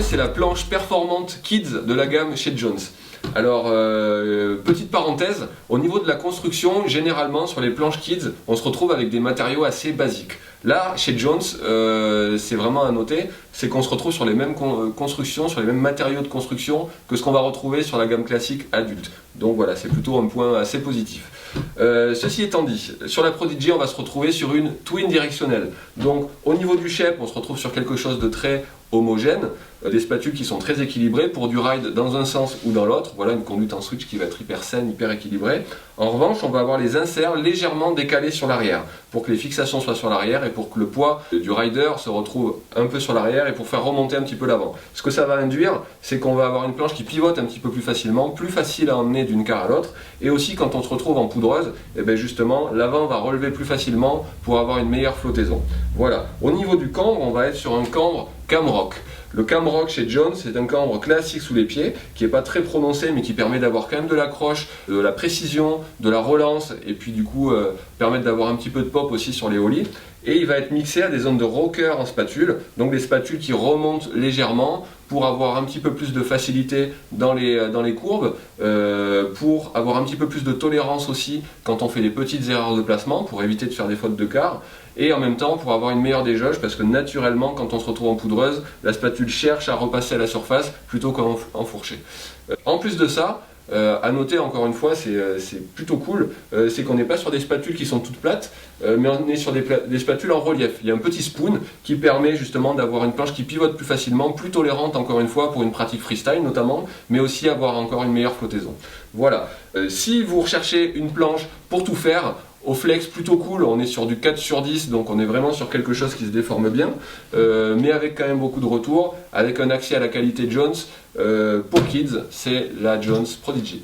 c'est la planche performante Kids de la gamme chez Jones. Alors, petite parenthèse, au niveau de la construction, généralement sur les planches Kids, on se retrouve avec des matériaux assez basiques. Là, chez Jones, c'est vraiment à noter, c'est qu'on se retrouve sur les mêmes constructions, sur les mêmes matériaux de construction que ce qu'on va retrouver sur la gamme classique adulte. Donc voilà, c'est plutôt un point assez positif. Ceci étant dit, sur la Prodigy, on va se retrouver sur une twin directionnelle. Donc au niveau du shape, on se retrouve sur quelque chose de très homogène, des spatules qui sont très équilibrées pour du ride dans un sens ou dans l'autre. Voilà une conduite en switch qui va être hyper saine, hyper équilibrée. En revanche, on va avoir les inserts légèrement décalés sur l'arrière pour que les fixations soient sur l'arrière et pour que le poids du rider se retrouve un peu sur l'arrière et pour faire remonter un petit peu l'avant. Ce que ça va induire, c'est qu'on va avoir une planche qui pivote un petit peu plus facilement, plus facile à emmener d'une carte à l'autre, et aussi quand on se retrouve en poudreuse, et bien justement l'avant va relever plus facilement pour avoir une meilleure flottaison. Voilà. Au niveau du cambre, on va être sur un cambre Camrock. Le Camrock chez Jones, c'est un cambre classique sous les pieds, qui n'est pas très prononcé, mais qui permet d'avoir quand même de l'accroche, de la précision, de la relance, et puis du coup permettre d'avoir un petit peu de pop aussi sur les ollies. Et il va être mixé à des zones de rocker en spatule, donc des spatules qui remontent légèrement pour avoir un petit peu plus de facilité dans les courbes, pour avoir un petit peu plus de tolérance aussi quand on fait des petites erreurs de placement, pour éviter de faire des fautes de quart, et en même temps pour avoir une meilleure déjauge, parce que naturellement quand on se retrouve en poudreuse, la spatule cherche à repasser à la surface plutôt qu'en fourcher. En plus de ça, à noter encore une fois, c'est plutôt cool, c'est qu'on n'est pas sur des spatules qui sont toutes plates, mais on est sur des spatules en relief. Il y a un petit spoon qui permet justement d'avoir une planche qui pivote plus facilement, plus tolérante encore une fois pour une pratique freestyle notamment, mais aussi avoir encore une meilleure flottaison. Voilà, si vous recherchez une planche pour tout faire, au flex plutôt cool, on est sur du 4/10, donc on est vraiment sur quelque chose qui se déforme bien, mais avec quand même beaucoup de retours, avec un accès à la qualité Jones. Pour Kids, c'est la Jones Prodigy.